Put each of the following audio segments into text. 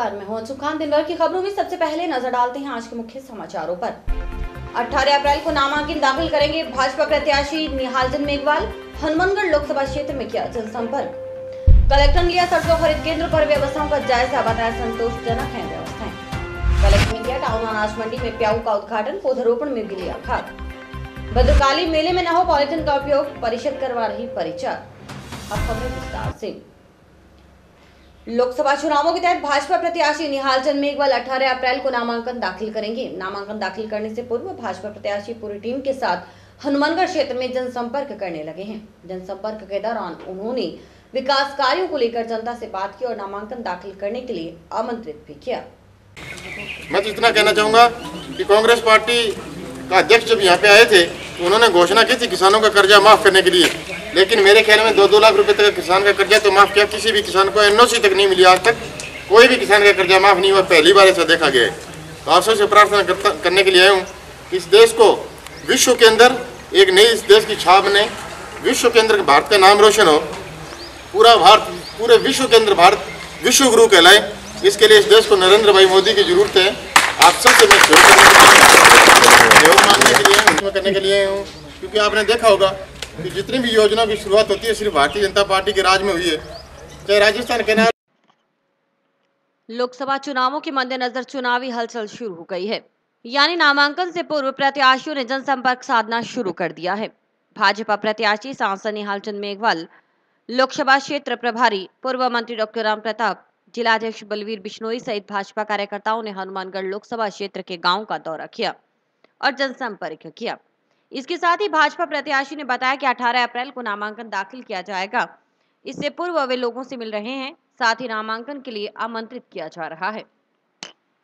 नमस्कार, मैं हूं अंशु खान। दिन भर की खबरों में सबसे पहले नजर डालते हैं आज के मुख्य समाचारों पर। 18 अप्रैल को नामांकन दाखिल करेंगे भाजपा प्रत्याशी निहालचंद मेघवाल। हनुमानगढ़ लोकसभा क्षेत्र में किया जनसंपर्क। कलेक्टर ने लिया सरसों खरीद केंद्र पर व्यवस्थाओं का जायजा, बताया संतोषजनक है व्यवस्थाएं। कलेक्टर ने किया टाउन अनाज मंडी में प्याऊ का उद्घाटन, पौधरोपण में भी लिया भाग। भद्रकाली मेले में न हो पॉलिथीन का उपयोग, परिषद करवा रही परिचार। अब खबरें विस्तार से। लोकसभा चुनावों के तहत भाजपा प्रत्याशी निहालचंद मेघवाल 18 अप्रैल को नामांकन दाखिल करेंगे। नामांकन दाखिल करने से पूर्व भाजपा प्रत्याशी पूरी टीम के साथ हनुमानगढ़ क्षेत्र में जनसंपर्क करने लगे हैं। जनसंपर्क के दौरान उन्होंने विकास कार्यों को लेकर जनता से बात की और नामांकन दाखिल करने के लिए आमंत्रित भी किया। मैं तो इतना कहना चाहूँगा कि कांग्रेस पार्टी का अध्यक्ष जब यहाँ पे आए थे तो उन्होंने घोषणा की थी किसानों का कर्जा माफ करने के लिए, लेकिन मेरे ख्याल में 2-2 लाख रुपए तक किसान का कर्जा तो माफ किया, किसी भी किसान को एनओसी तक नहीं मिली। आज तक कोई भी किसान का कर्जा माफ नहीं हुआ, पहली बार ऐसा देखा गया है। तो आप सबसे प्रार्थना करने के लिए आया हूँ कि इस देश को विश्व के अंदर एक नई इस देश की छाप बने, विश्व के अंदर भारत का नाम रोशन हो, पूरा भारत पूरे विश्व के अंदर भारत विश्व गुरु कहलाए। इसके लिए इस देश को नरेंद्र भाई मोदी की जरूरत है। आप सबसे मैं सहयोग मांगने के लिए करने के लिए हूँ, क्योंकि आपने देखा होगा कि जितनी भी योजनाओं की शुरुआत होती है सिर्फ भारतीय जनता पार्टी के राज में हुई है, चाहे राजस्थान के। लोकसभा चुनावों के मद्देनजर चुनावी हलचल शुरू हो गई है, यानी नामांकन से पूर्व प्रत्याशियों ने जनसंपर्क साधना शुरू कर दिया है। भाजपा प्रत्याशी सांसद निहालचंद मेघवाल, लोकसभा क्षेत्र प्रभारी पूर्व मंत्री डॉक्टर राम प्रताप, जिलाध्यक्ष बलवीर बिश्नोई सहित भाजपा कार्यकर्ताओं ने हनुमानगढ़ लोकसभा क्षेत्र के गांव का दौरा किया और जनसंपर्क किया। इसके साथ ही भाजपा प्रत्याशी ने बताया कि 18 अप्रैल को नामांकन दाखिल किया जाएगा। इससे पूर्व वे लोगों से मिल रहे हैं, साथ ही नामांकन के लिए आमंत्रित किया जा रहा है।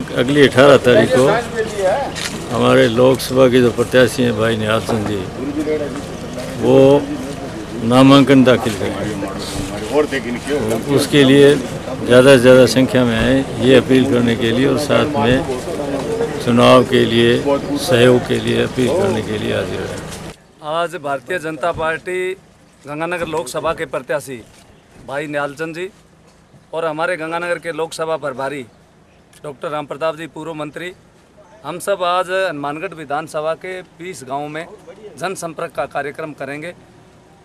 अगली 18 तारीख को हमारे लोकसभा के जो प्रत्याशी हैं भाई निहालचंद जी, वो नामांकन दाखिल करेंगे। उसके लिए ज़्यादा से ज़्यादा संख्या में आए, ये अपील करने के लिए और साथ में चुनाव के लिए सहयोग के लिए अपील करने के लिए हाजिर है। आज भारतीय जनता पार्टी गंगानगर लोकसभा के प्रत्याशी भाई निहालचंद जी और हमारे गंगानगर के लोकसभा प्रभारी डॉक्टर राम प्रताप जी पूर्व मंत्री, हम सब आज हनुमानगढ़ विधानसभा के 20 गाँव में जनसंपर्क का कार्यक्रम करेंगे,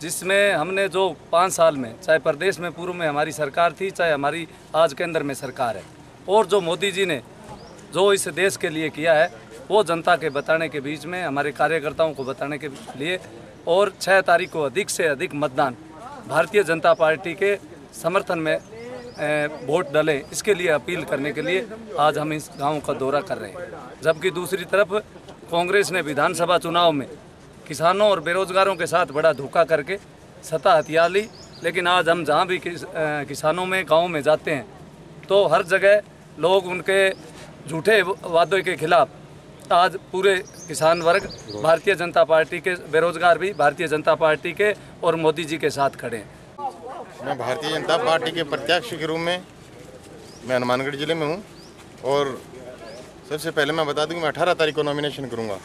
जिसमें हमने जो 5 साल में चाहे प्रदेश में पूर्व में हमारी सरकार थी, चाहे हमारी आज केंद्र में सरकार है, और जो मोदी जी ने जो इस देश के लिए किया है वो जनता के बताने के बीच में, हमारे कार्यकर्ताओं को बताने के लिए, और 6 तारीख को अधिक से अधिक मतदान भारतीय जनता पार्टी के समर्थन में वोट डालें, इसके लिए अपील करने के लिए आज हम इस गांव का दौरा कर रहे हैं। जबकि दूसरी तरफ कांग्रेस ने विधानसभा चुनाव में किसानों और बेरोजगारों के साथ बड़ा धोखा करके सत्ता हथिया ली, लेकिन आज हम जहां भी किसानों में गाँव में जाते हैं तो हर जगह लोग उनके झूठे वादों के खिलाफ आज पूरे किसान वर्ग भारतीय जनता पार्टी के, बेरोजगार भी भारतीय जनता पार्टी के और मोदी जी के साथ खड़े हैं। मैं भारतीय जनता पार्टी के प्रत्याशी के रूप में मैं हनुमानगढ़ जिले में हूँ, और सबसे पहले मैं बता दूं कि मैं 18 तारीख को नॉमिनेशन करूँगा।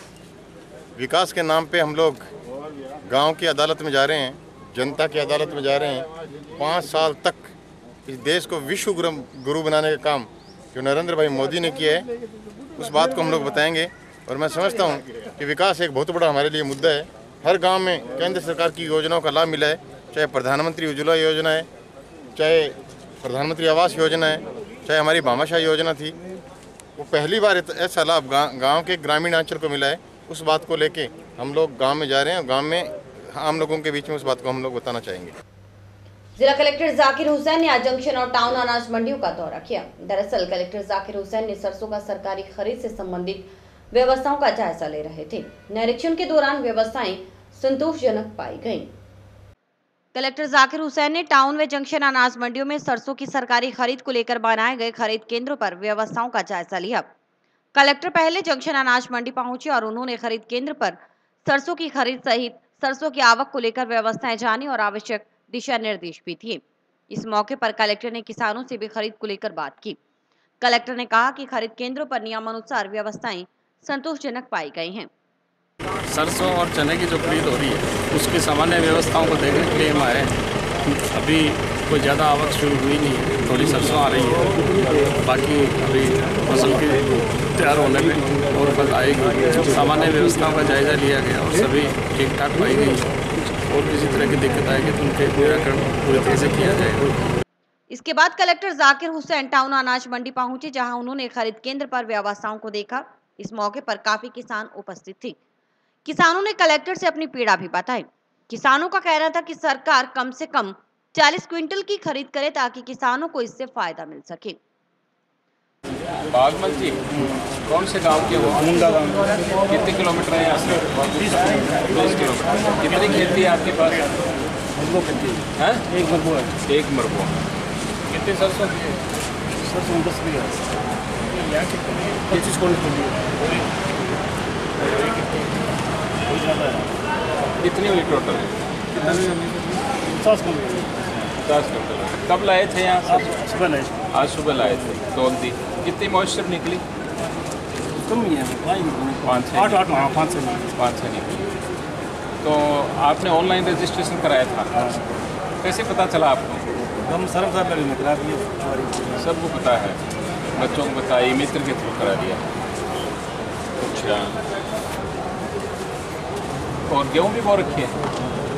विकास के नाम पे हम लोग गांव की अदालत में जा रहे हैं, जनता की अदालत में जा रहे हैं। 5 साल तक इस देश को विश्व गुरु बनाने का काम जो नरेंद्र भाई मोदी ने किया है, उस बात को हम लोग बताएंगे। और मैं समझता हूँ कि विकास एक बहुत बड़ा हमारे लिए मुद्दा है। हर गांव में केंद्र सरकार की योजनाओं का लाभ मिला है, चाहे प्रधानमंत्री उज्ज्वला योजना है, चाहे प्रधानमंत्री आवास योजना है, चाहे हमारी भामाशाह योजना थी, वो पहली बार ऐसा लाभ गाँव के ग्रामीण अंचल को मिला है। उस बात को लेके हम लोग गाँव में जा रहे हैं, गाँव में आम लोगों के बीच में उस बात को हम लोग बताना चाहेंगे। जिला कलेक्टर जाकिर हुसैन ने आज जंक्शन और टाउन अनाज मंडियों का दौरा किया। दरअसल कलेक्टर जाकिर हुसैन ने सरसों का सरकारी खरीद से संबंधित व्यवस्थाओं का जायजा ले रहे थे। निरीक्षण के दौरान व्यवस्थाएं संतोषजनक पाई गईं। कलेक्टर जाकिर हुसैन ने टाउन व जंक्शन अनाज मंडियों में सरसों की सरकारी खरीद को लेकर बनाए गए खरीद केंद्रों पर व्यवस्थाओं का जायजा लिया। कलेक्टर पहले जंक्शन अनाज मंडी पहुंचे और उन्होंने खरीद केंद्र पर सरसों की खरीद सहित सरसों की आवक को लेकर व्यवस्थाएं जानी और आवश्यक दिशा निर्देश भी दिए। इस मौके पर कलेक्टर ने किसानों से भी खरीद को लेकर बात की। कलेक्टर ने कहा कि खरीद केंद्रों पर नियमानुसार व्यवस्थाएं संतोषजनक पाई गई हैं। सरसों और चने की जो खरीद हो रही है उसकी सामान्य व्यवस्थाओं को देखने के लिए हम आए। अभी कोई ज़्यादा आवक शुरू हुई नहीं है, थोड़ी सरसों आ रही है, बाकी अभी फसल की तैयार होने में और फल आएगी। सामान्य व्यवस्थाओं का जायज़ा लिया गया और सभी ठीक ठाक पाई गई। और किसी तरह की दिक्कत आएगी तो उनके निराकरण पूरी तरह से किया जाएगा। इसके बाद कलेक्टर जाकिर हुसैन टाउन अनाज मंडी पहुंचे, जहां उन्होंने खरीद केंद्र पर व्यवसायों को देखा। इस मौके पर काफी किसान उपस्थित थे। किसानों ने कलेक्टर से अपनी पीड़ा भी बताई। किसानों का कहना था कि सरकार कम से कम 40 क्विंटल की खरीद करे ताकि किसानों को इससे फायदा मिल सके। बागमल जी कौन से गांव के हो? मुंडा गांव। कितने किलोमीटर है यहाँ से? 20 किलोमीटर। कितनी खेती है आपके पास? है? एक मरबुआ। एक मरबुआ। कितनी सरसों की है? सरसों 10 बीघा। 25 क्विंटल। कितनी हुई टोटल? 50 क्विंटल। कब लाए थे यहाँ? सुबह लाए। आज सुबह लाए थे, तोल दी। कितनी मॉइस्चर निकली? कम ही है, 5-6 निकली। तो आपने ऑनलाइन रजिस्ट्रेशन कराया था? कैसे पता चला आपको? हम सरम साहब ने करा दिया। सबको पता है, बच्चों को बताया, मित्र के थ्रू करा दिया। अच्छा, और गेहूँ भी बहुत रखी है?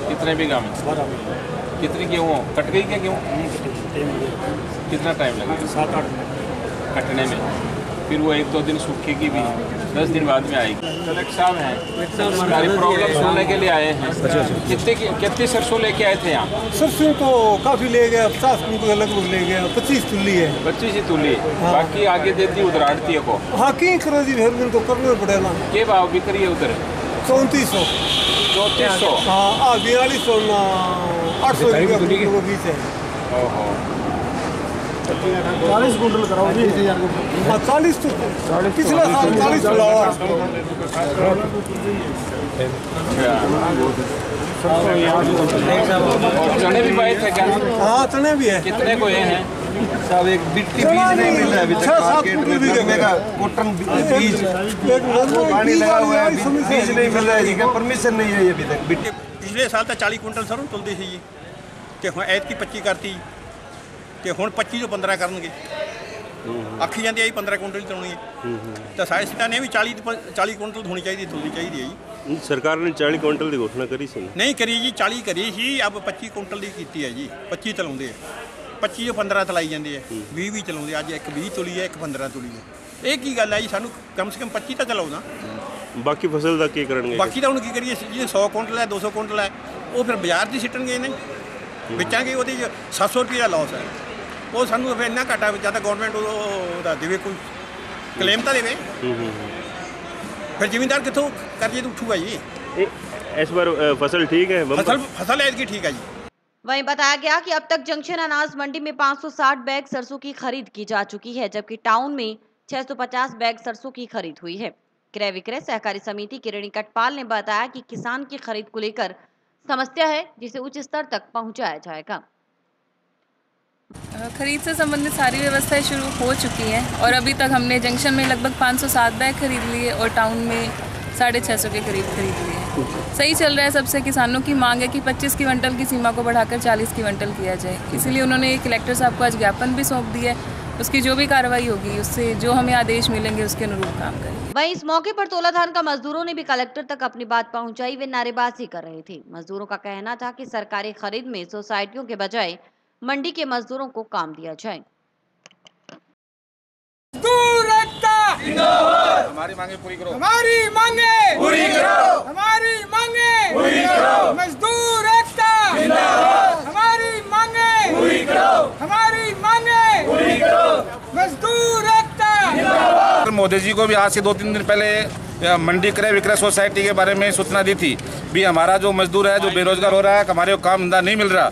कितने बीघा में? कितनी गेहूँ कट गई क्या? गेहूँ कितना टाइम लगेगा? 7-8 मिनट कटने में। फिर वो 1-2 दिन सूखेगी भी, 10 दिन बाद में आएगी। कलेक्टर साहब हैं, सारी प्रॉब्लम सुनने के लिए आए हैं। कितनी सरसों लेके आए थे यहाँ? सरसों तो काफ़ी ले गया, 50 क्विंटल लगभग ले गया। 25 तुल्ली है। 25 ही तुली। हाँ। बाकी आगे देती उधर आड़ती को। हाँ, कहीं करो जी, फिर तो करना पड़ेगा। के भाव बिक्री है उधर? 3400। 3400। हाँ, 4200 800 रुपये बीच है। ओहो, 40 क्विंटल कराओ जी। 40 तो पिछले साल 40 चलाओ। और चने भी पाए थे क्या? हाँ, चने भी है। कितने को ये हैं? साहब एक बिट्टी बीज नहीं मिल रहा है अभी तक। 6-7 कुंटल मेरा कॉटन बीज पानी लगा हुआ है, बीज नहीं मिल रहा है जी, परमिशन नहीं है अभी तक। बिट्टी पिछले साल तो 40 कुंटल सरੋਂ ਤੁਲਦੀ ਸੀ ਜੀ, ਤੇ ਹੁਣ ਐਤਕੀ 25 ਕਰਤੀ, ਤੇ ਹੁਣ 25 ਤੋਂ 15 ਕਰਨਗੇ। ਆਖੀ ਜਾਂਦੇ ਆ ਜੀ 15 ਕੁੰਟਲ ਚਲਾਉਣੀ ਹੈ, ਤਾਂ ਸਾਇੰਸਦਾਨਾਂ ਨੇ ਵੀ 40 ਕੁੰਟਲ ਹੋਣੀ ਚਾਹੀਦੀ, ਤੁਲਣੀ ਚਾਹੀਦੀ ਹੈ ਜੀ। सरकार ने 40 क्विंटल की घोषणा करी सी। ਨਹੀਂ ਕਰੀ ਜੀ, 40 ਕਰੀ ਸੀ, अब 25 ਕੁੰਟਲ ਦੀ ਕੀਤੀ ਹੈ ਜੀ। 25 ਚਲਾਉਂਦੇ ਆ, 25 ਤੋਂ 15 ਚਲਾਈ ਜਾਂਦੇ ਆ, 20 ਵੀ ਚਲਾਉਂਦੇ। ਅੱਜ ਇੱਕ 20 ਤੁਲੀ ਹੈ, ਇੱਕ 15 ਤੁਲੀ ਹੈ। ਇਹ ਕੀ ਗੱਲ ਹੈ ਜੀ? ਸਾਨੂੰ ਕਮ ਸੇ ਕਮ 25 ਤਾਂ ਚਲਾਓ ਨਾ। बाकी फसल का की करेंगे? ਬਾਕੀ ਤਾਂ ਹੁਣ ਕੀ ਕਰੀਏ? ਜਿਹਦੇ 100 ਕੁੰਟਲ ਹੈ, 200 ਕੁੰਟਲ ਹੈ, ਉਹ ਫਿਰ ਬਾਜ਼ਾਰ 'ਚ ਸਿੱਟਣਗੇ ਨਹੀਂ, ਵੇਚਾਂਗੇ। ਉਹਦੇ 'ਚ 700 ਰੁਪਏ ਦਾ ਲਾਸ ਹੈ। ਉਹ ਸਾਨੂੰ ਫਿਰ ਇੰਨਾ ਘਾਟਾ ਜਾਂ ਤਾਂ ਗੌਰਮੈਂਟ ਉਹਦਾ ਦੇਵੇ, ਕੋਈ ਕਲੇਮ ਤਾਂ ਦੇਵੇ। ਫਿਰ ਜ਼ਿਮੀਂਦਾਰ ਕਿੱਥੋਂ ਕਰਜ਼ੇ ਤੋਂ ਉੱਠੂਗਾ ਜੀ? इस बार फसल ठीक है? फसल ऐतकी ठीक है जी। वहीं बताया गया कि अब तक जंक्शन अनाज मंडी में 560 बैग सरसों की खरीद की जा चुकी है, जबकि टाउन में 650 बैग सरसों की खरीद हुई है। क्रय विक्रय सहकारी समिति की ऋणी कटपाल ने बताया कि किसान की खरीद को लेकर समस्या है, जिसे उच्च स्तर तक पहुंचाया जाएगा। खरीद से संबंधित सारी व्यवस्थाएं शुरू हो चुकी हैं और अभी तक हमने जंक्शन में लगभग 507 बैग खरीद लिए और टाउन में 650 के करीब खरीद लिए। सही चल रहा है। सबसे किसानों की मांग है कि 25 क्विंटल की सीमा को बढ़ाकर 40 क्विंटल किया जाए। इसीलिए उन्होंने कलेक्टर साहब को आज ज्ञापन भी सौंप दिया है। उसकी जो भी कार्रवाई होगी, उससे जो हमें आदेश मिलेंगे उसके अनुरूप काम करेंगे। वहीं इस मौके पर तोला धान का मजदूरों ने भी कलेक्टर तक अपनी बात पहुंचाई। वे नारेबाजी कर रहे थे। मजदूरों का कहना था कि सरकारी खरीद में सोसाइटियों के बजाय मंडी के मजदूरों को काम दिया जाए। हमारी मांगे पूरी करो। हमारी मांगे पूरी करो। हमारी मांगे पूरी करो। मजदूर एकता जिंदाबाद। हमारी मांगे पूरी करो। हमारी मांगे पूरी करो। मजदूर एकता जिंदाबाद। मोदी जी को भी आज से 2-3 दिन पहले मंडी क्रय विक्रय सोसाइटी के बारे में सूचना दी थी भी हमारा जो मजदूर है, जो बेरोजगार हो रहा है, हमारे को काम धंधा नहीं मिल रहा।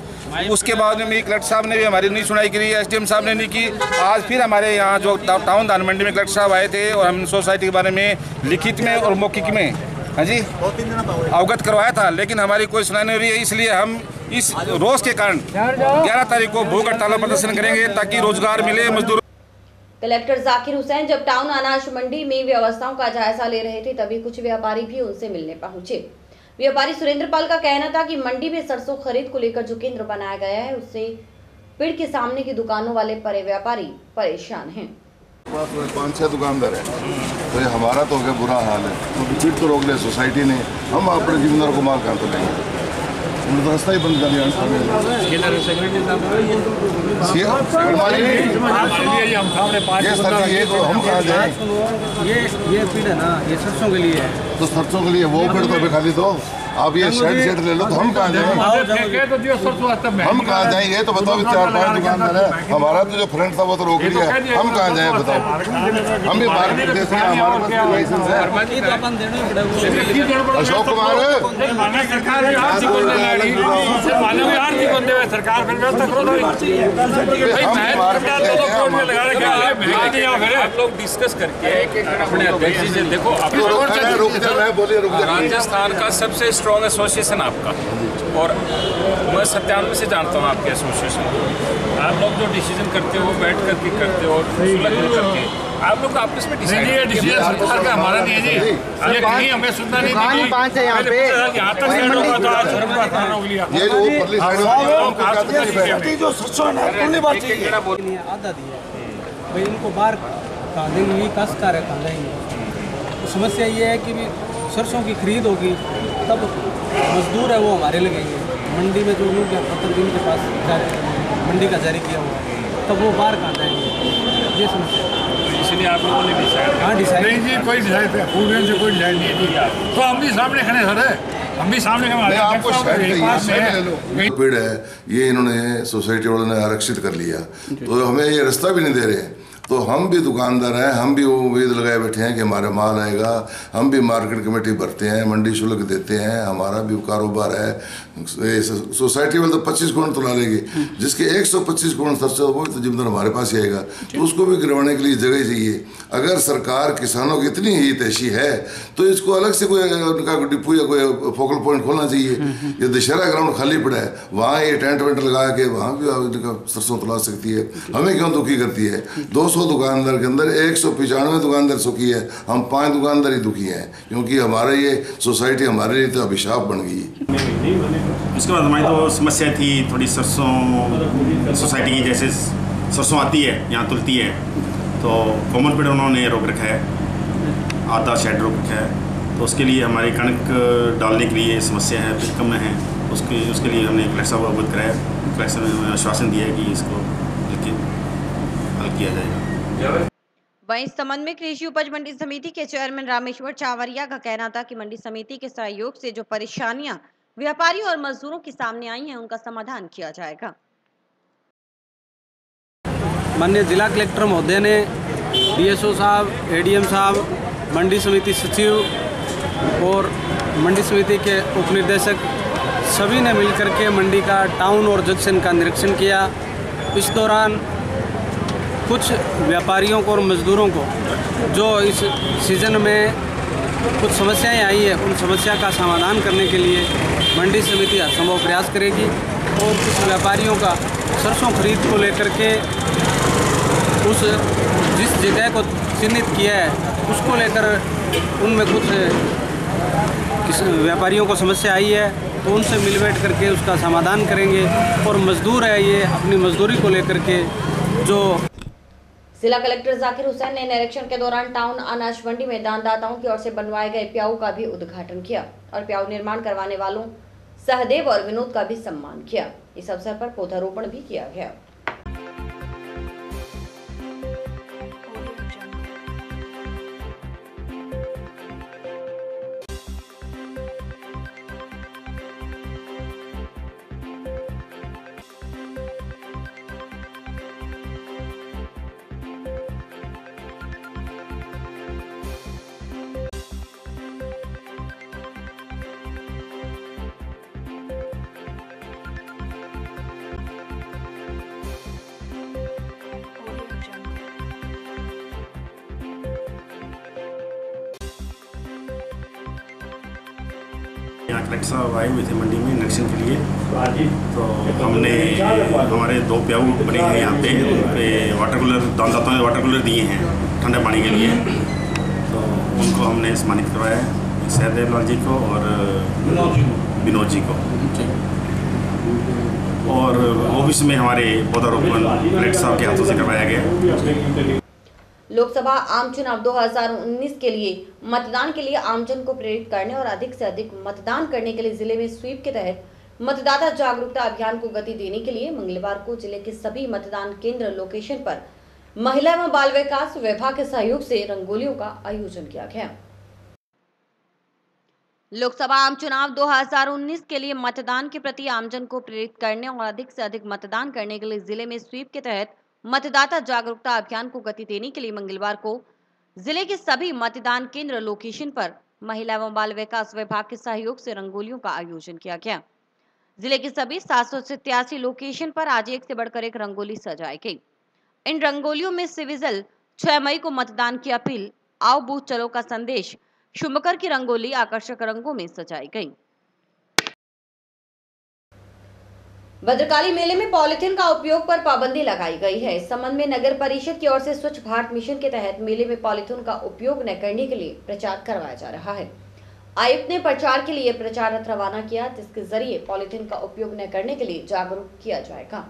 उसके बाद में कलेक्टर साहब ने भी हमारी नहीं सुनाई करी, SDM साहब ने नहीं की। आज फिर हमारे यहाँ जो टाउन धान मंडी में कलेक्टर साहब आए थे और हम सोसाइटी के बारे में लिखित में और मौखिक में हाँ जी अवगत करवाया था, लेकिन हमारी कोई सुनाई नहीं हो रही है। इसलिए हम इस रोष के कारण 11 तारीख को भूख हड़ताल प्रदर्शन करेंगे ताकि रोजगार मिले मजदूर। कलेक्टर जाकिर हुसैन जब टाउन अनाज मंडी में व्यवस्थाओं का जायजा ले रहे थे, तभी कुछ व्यापारी भी उनसे मिलने पहुंचे। व्यापारी सुरेंद्र पाल का कहना था कि मंडी में सरसों खरीद को लेकर जो केंद्र बनाया गया है, उससे पेड़ के सामने की दुकानों वाले व्यापारी परेशान हैं। 5-6 दुकानदार है, तो ये हमारा तो हो गया बुरा हाल है। तो भीड़ तो रोक ले सोसाइटी ने, हम अपने जिम्मेदार को माल कहाँ तो लेंगे? उन्होंने तो रास्ता ही बंद कर दिया। ये तो हम कहाँ जाए? ये पेड़ है ना, ये सरसों के लिए है। तो सरसों के लिए वो पेड़ तो अभी खाली दो, आप ये शेड ले लो, तो हम कहाँ जाएंगे? हम कहाँ जाएंगे? ये तो बताओ, 4-5 दुकानदार है, हमारा तो जो फ्रेंड था वो तो रोक लिया, हम कहाँ जाए बताओ? हम भी मार्केट देते हैं, हमारे पास लाइसेंस है। अशोक कुमार आप लोग डिस्कस करके अपने अध्यक्ष से देखो, राजस्थान का सबसे स्ट्रॉन्ग एसोसिएशन आपका, और मैं 97 से जानता हूँ आपके एसोसिएशन को। आप लोग जो डिसीजन करते हो बैठ करके करते हो, सुलझ करके आप लोग आपस में डिसाइड। डिसीजन सरकार का हमारा नहीं है जी, ये कहीं हमें सुनना नहीं चाहिए। पाँच है यहाँ पे, यहाँ तक से ये जो परली साइड जो सरसों है ना, आधा दिया भाई, इनको बाहर कहाँ देंगे? काश्तकार है, कहाँ जाएंगे? तो समस्या ये है कि भी सरसों की खरीद होगी तब मजदूर है वो हमारे लगेंगे। मंडी में जो लोग पत्थर दिन के पास मंडी का जारी किया हुआ है, तब वो बाहर कहाँ जाएंगे? ये समस्या, इसलिए आप लोगों ने डिसाइड नहीं जी, कोई डिसाइड है फूड से कोई डिसाइड नहीं है। तो हम भी सामने खड़े सर, हम भी सामने आपको पेड़ है, ये इन्होंने सोसाइटी वालों ने आरक्षित कर लिया, तो हमें ये रास्ता भी नहीं दे रहे। तो हम भी दुकानदार हैं, हम भी उम्मीद लगाए बैठे हैं कि हमारा माल आएगा, हम भी मार्केट कमेटी भरते हैं, मंडी शुल्क देते हैं, हमारा भी कारोबार है। सोसाइटी वाले तो 25 करोड़ तो ला लेगी, जिसके 125 करोड़ खर्चा वो तो जिम्मेदार हमारे पास ही आएगा, तो उसको भी गिरवाने के लिए जगह चाहिए। अगर सरकार किसानों की इतनी ही तैशी है तो इसको अलग से कोई उनका डिपो या कोई फोकल पॉइंट खोलना चाहिए। ये दशहरा ग्राउंड खाली पड़ा है, वहाँ ये टेंट वेंट लगा के वहाँ भी सरसों तुला सकती है। हमें क्यों दुखी करती है? 200 दुकानदार के अंदर 195 दुकानदार सुखी है, हम 5 दुकानदार ही दुखी हैं, क्योंकि हमारा ये सोसाइटी हमारे लिए तो अभिशाप बन गई। इसके बाद हमारी तो समस्या थी थोड़ी, सरसों सोसाइटी की जैसे सरसों आती है यहाँ तुलती है, तो कॉमन पेड़ उन्होंने रोक रखा है, आधा शेड रोक रखा है, तो उसके लिए हमारी कणक डालने के लिए समस्या है, फिर कम है, उसके लिए हमने कलेक्टर साहब को अवगत कराया। कलेक्टर ने हमें आश्वासन दिया है कि इसको हल किया जाएगा। वहीं इस संबंध में कृषि उपज मंडी समिति के चेयरमैन रामेश्वर चावरिया का कहना था कि मंडी समिति के सहयोग से जो परेशानियां व्यापारियों और मजदूरों के सामने आई हैं, उनका समाधान किया जाएगा। माननीय जिला कलेक्टर महोदय ने डीएसओ साहब, एडीएम साहब, मंडी समिति सचिव और मंडी समिति के उप निदेशक सभी ने मिलकर के मंडी का टाउन और जंक्शन का निरीक्षण किया। इस दौरान कुछ व्यापारियों को और मजदूरों को जो इस सीज़न में कुछ समस्याएं आई है, उन समस्या का समाधान करने के लिए मंडी समिति असंभव प्रयास करेगी और कुछ व्यापारियों का सरसों खरीद को लेकर के उस जिस जगह को चिन्हित किया है उसको लेकर उनमें कुछ व्यापारियों को समस्या आई है, तो उनसे मिल बैठ करके उसका समाधान करेंगे। और मजदूर है ये अपनी मजदूरी को लेकर के जो जिला कलेक्टर जाकिर हुसैन ने निरीक्षण के दौरान टाउन अनाज मंडी में दानदाताओं की ओर से बनवाए गए प्याऊ का भी उद्घाटन किया और प्याऊ निर्माण करवाने वालों सहदेव और विनोद का भी सम्मान किया। इस अवसर पर पौधारोपण भी किया गया। यहाँ कलेक्टर साहब आए हुए थे मंडी में निरीक्षण के लिए, तो हमने हमारे 2 प्याऊ बने हैं यहाँ पे वाटर कूलर दानदाताओं ने वाटर कूलर दिए हैं ठंडे पानी के लिए, तो उनको हमने सम्मानित करवाया है, सहदेव लाल जी को और विनोद जी को। और ऑफिस में हमारे पौधारोपण कलेक्टर साहब के हाथों से करवाया गया। लोकसभा आम चुनाव 2019 के लिए मतदान के लिए आमजन को प्रेरित करने और अधिक से अधिक मतदान करने के लिए जिले में स्वीप के तहत मतदाता जागरूकता अभियान को गति देने के लिए मंगलवार को जिले के सभी मतदान केंद्र लोकेशन पर महिला एवं बाल विकास विभाग के सहयोग से रंगोलियों का आयोजन किया गया। लोकसभा आम चुनाव 2019 के लिए मतदान के प्रति आमजन को प्रेरित करने और अधिक से अधिक मतदान करने के लिए जिले में स्वीप के तहत मतदाता जागरूकता अभियान को गति देने के लिए मंगलवार को जिले के सभी मतदान केंद्र लोकेशन पर महिला एवं बाल विकास विभाग के सहयोग से रंगोलियों का आयोजन किया गया। जिले के सभी 787 लोकेशन पर आज एक से बढ़कर एक रंगोली सजाई गई। इन रंगोलियों में सिविजिल 6 मई को मतदान की अपील, आओ बूथ चलो का संदेश, शुभकर की रंगोली आकर्षक रंगों में सजाई गई। भद्रकाली मेले में पॉलिथीन का उपयोग पर पाबंदी लगाई गई है। इस संबंध में नगर परिषद की ओर से स्वच्छ भारत मिशन के तहत मेले में पॉलिथीन का उपयोग न करने के लिए प्रचार करवाया जा रहा है। आयुक्त ने प्रचार के लिए प्रचार रथ रवाना किया, जिसके जरिए पॉलिथीन का उपयोग न करने के लिए जागरूक किया जाएगा।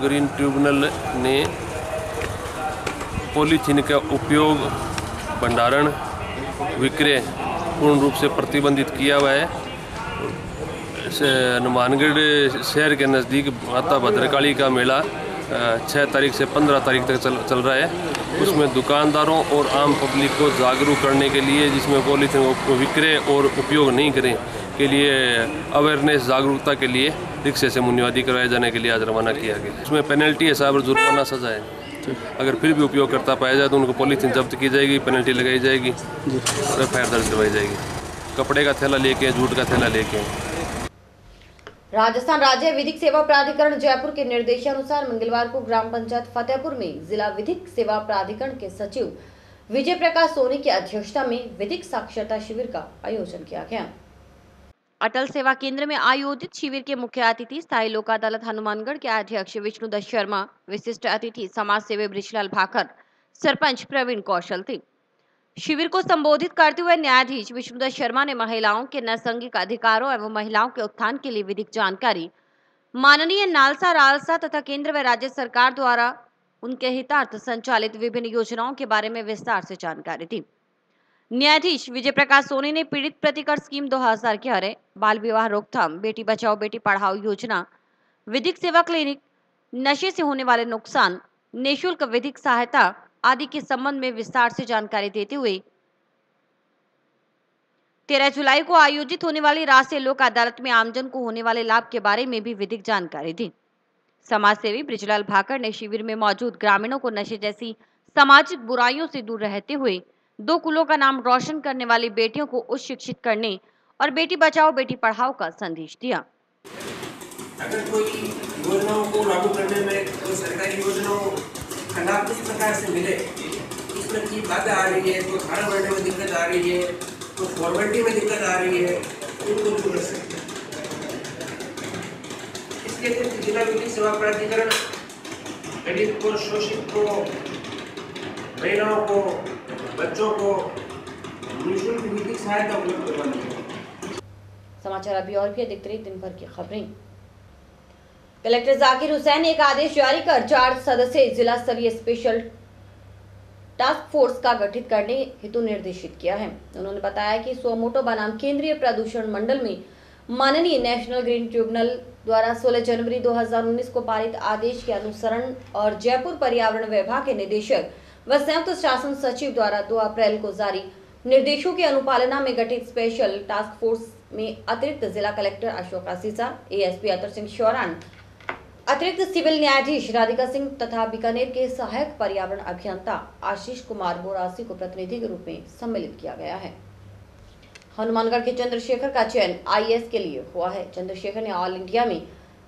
ग्रीन ट्रिब्यूनल ने पॉलीथीन का उपयोग, भंडारण, विक्रय पूर्ण रूप से प्रतिबंधित किया हुआ है। हनुमानगढ़ शहर के नज़दीक माता भद्रकाली का मेला 6 तारीख से 15 तारीख तक चल रहा है। उसमें दुकानदारों और आम पब्लिक को जागरूक करने के लिए, जिसमें पॉलीथीन विक्रय और उपयोग नहीं करें के लिए अवेयरनेस, जागरूकता के लिए रिक्शे से मुन्यादी कराए जाने के लिए आज रवाना किया गया। इसमें पेनल्टी है साहब, जुर्माना सजा है। अगर फिर भी उपयोग करता पाया जाए तो उनको पॉलीथीन जब्त की जाएगी, पेनल्टी लगाई जाएगी और एफआईआर दर्ज करवाई जाएगी। कपड़े का थैला लेके, जूट का थैला लेके। राजस्थान राज्य विधिक सेवा प्राधिकरण जयपुर के निर्देशानुसार मंगलवार को ग्राम पंचायत फतेहपुर में जिला विधिक सेवा प्राधिकरण के सचिव विजय प्रकाश सोनी की अध्यक्षता में विधिक साक्षरता शिविर का आयोजन किया गया। अटल सेवा केंद्र में आयोजित शिविर के मुख्य अतिथि स्थायी लोक अदालत हनुमानगढ़ के अध्यक्ष विष्णुदत्त शर्मा, विशिष्ट अतिथि समाज सेवी बृजलाल भाकर, सरपंच प्रवीण कौशल थे। शिविर को संबोधित करते हुए न्यायाधीश विष्णुदत्त शर्मा ने महिलाओं के नैसंगिक अधिकारों एवं महिलाओं के उत्थान के लिए विधिक जानकारी माननीय नालसा, रालसा तथा केंद्र व राज्य सरकार द्वारा उनके हितार्थ संचालित विभिन्न योजनाओं के बारे में विस्तार से जानकारी दी। न्यायाधीश विजय प्रकाश सोनी ने पीड़ित प्रतिकर स्कीम 2011, बाल विवाह रोकथाम, बेटी बचाओ बेटी पढ़ाओ योजना, विधिक सेवा क्लिनिक, नशे से होने वाले नुकसान, निःशुल्क विधिक सहायता आदि के संबंध में विस्तार से जानकारी देते हुए 13 जुलाई को आयोजित होने वाली राष्ट्रीय लोक अदालत में आमजन को होने वाले लाभ के बारे में भी विधिक जानकारी दी। समाज सेवी बृजलाल भाकर ने शिविर में मौजूद ग्रामीणों को नशे जैसी सामाजिक बुराइयों से दूर रहते हुए 2 कुलों का नाम रोशन करने वाली बेटियों को उच्च शिक्षित करने और बेटी बचाओ बेटी पढ़ाओ का संदेश दिया। अगर कोई योजनाओं को लागू करने में कोई सरकारी योजनाओं का लाभ किस प्रकार से मिले, इसमें की बाधा आ रही है, तो खाना बढ़ने में दिक्कत आ रही है, तो फॉर्मेलिटी में दिक्कत आ रही है, उनको दूर कर सकते हैं। इसके तहत जिला विधिक सेवा प्राधिकरण दलित को, शोषित को, महिलाओं को, बच्चों को निःशुल्क विधिक सहायता उपलब्ध करवानी है। समाचार अभी और भी देखते रहिए दिन भर की खबरें। कलेक्टर जाकिर हुसैन ने एक आदेश जारी कर 4 सदस्यीय जिला स्तरीय स्पेशल टास्क फोर्स का गठित करने हेतु निर्देशित किया है। उन्होंने बताया कि सोमोटो बनाम केंद्रीय प्रदूषण मंडल में माननीय नेशनल ग्रीन ट्रिब्यूनल द्वारा 16 जनवरी 2019 को पारित आदेश के अनुसरण और जयपुर पर्यावरण विभाग के निदेशक व संयुक्त शासन सचिव द्वारा 2 अप्रैल को जारी निर्देशों की अनुपालना में गठित स्पेशल टास्क फोर्स में अतिरिक्त जिला कलेक्टर अशोक आसीसा, एएसपी अतर सिंह शौरान, अतिरिक्त सिविल न्यायाधीश राधिका सिंह तथा बीकानेर के सहायक पर्यावरण अभियंता आशीष कुमार बोरासी को प्रतिनिधि के रूप में सम्मिलित किया गया है। हनुमानगढ़ के चंद्रशेखर का चयन आईएएस के लिए हुआ है। चंद्रशेखर ने ऑल इंडिया में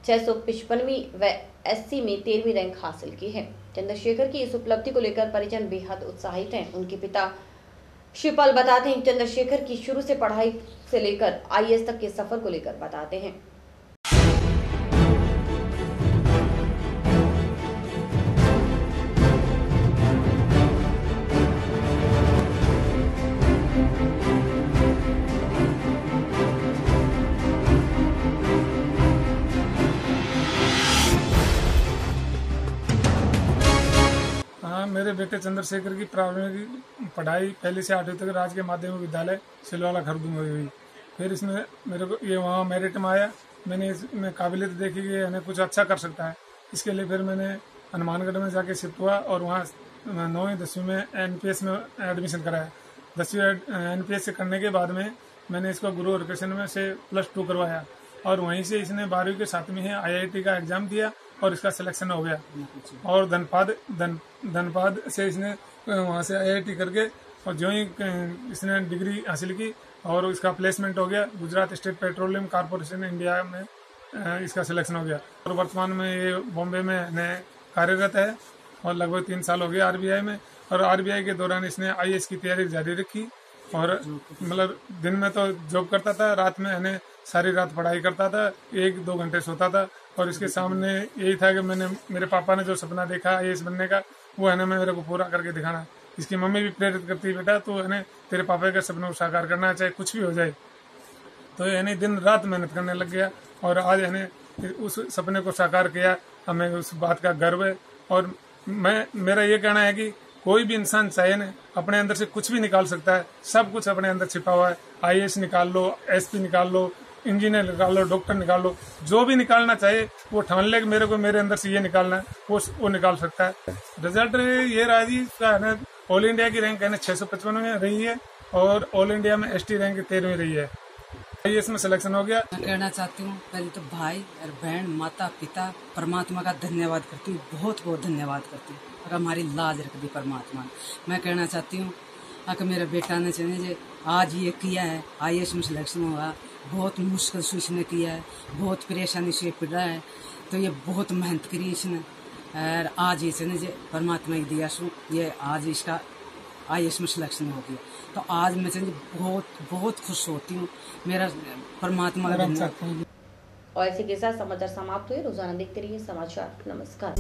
655वीं व SC में 13वीं रैंक हासिल की है। चंद्रशेखर की इस उपलब्धि को लेकर परिजन बेहद उत्साहित हैं। उनके पिता शिवपाल बताते हैं, चंद्रशेखर की शुरू से पढ़ाई से लेकर IAS तक के सफर को लेकर बताते हैं। मेरे बेटे चंद्रशेखर की प्रारंभिक पढ़ाई पहली से 8वीं तक राजकीय माध्यमिक विद्यालय सिलवाला खरदू में हुई। फिर इसमें मेरे को ये वहाँ मेरिट में आया। मैंने इसमें काबिलियत देखी कि हमें कुछ अच्छा कर सकता है। इसके लिए फिर मैंने हनुमानगढ़ में जाके शिफ्ट हुआ और वहाँ 9वीं 10वीं में NPS में एडमिशन कराया। 10वीं NPS से करने के बाद में मैंने इसको गुरु हरकृष्ण में से +2 करवाया और वहीं से इसने 12वीं के 7वीं है IIT का एग्जाम दिया और इसका सिलेक्शन हो गया। और धनबाद से इसने वहाँ से IIT करके और जो ही इसने डिग्री हासिल की और इसका प्लेसमेंट हो गया Gujarat state petroleum corporation India में इसका सिलेक्शन हो गया। और वर्तमान में ये बॉम्बे में कार्यरत है और लगभग 3 साल हो गए RBI में। और RBI के दौरान इसने IAS की तैयारी जारी रखी और मतलब दिन में तो जॉब करता था, रात में इन्हें सारी रात पढ़ाई करता था, 1-2 घंटे सोता था। और इसके सामने यही था कि मेरे पापा ने जो सपना देखा IAS बनने का वो है ना मेरे को पूरा करके दिखाना। इसकी मम्मी भी प्रेरित करती है, बेटा तो है तेरे पापा के सपने को साकार करना चाहे कुछ भी हो जाए। तो यानी दिन रात मेहनत करने लग गया और आज यानी उस सपने को साकार किया। हमें उस बात का गर्व है। और मेरा ये कहना है कि कोई भी इंसान चाहे ना अपने अंदर से कुछ भी निकाल सकता है। सब कुछ अपने अंदर छिपा हुआ है। IAS निकाल लो, SP निकाल लो, इंजीनियर निकाल लो, डॉक्टर निकाल लो, जो भी निकालना चाहिए वो ठान ले कि मेरे अंदर से ये निकालना है, वो निकाल सकता है। रिजल्ट ये रहा जी का है ना, ऑल इंडिया की रैंक है ना 655 में रही है और ऑल इंडिया में ST रैंक 13वीं रही है। IAS में सिलेक्शन हो गया। मैं कहना चाहती हूँ पहले तो भाई और बहन, माता पिता, परमात्मा का धन्यवाद करती हूँ, बहुत बहुत धन्यवाद करती हूँ और हमारी लाज रख दी परमात्मा ने। मैं कहना चाहती हूँ कि मेरे बेटा ने चले आज ये किया है, IAS में सिलेक्शन हुआ, बहुत मुश्किल से इसने किया है, बहुत परेशानी से पड़ा है, तो ये बहुत मेहनत करी इसने और आज ये चले परमात्मा की दिया सु ये आज इसका IAS में सिलेक्शन हो गया। तो आज मैं चले बहुत खुश होती हूँ। मेरा परमात्मा का धन्यवाद। और इसी के साथ समाचार समाप्त हुए। रोजाना देखते रहिए समाचार। नमस्कार।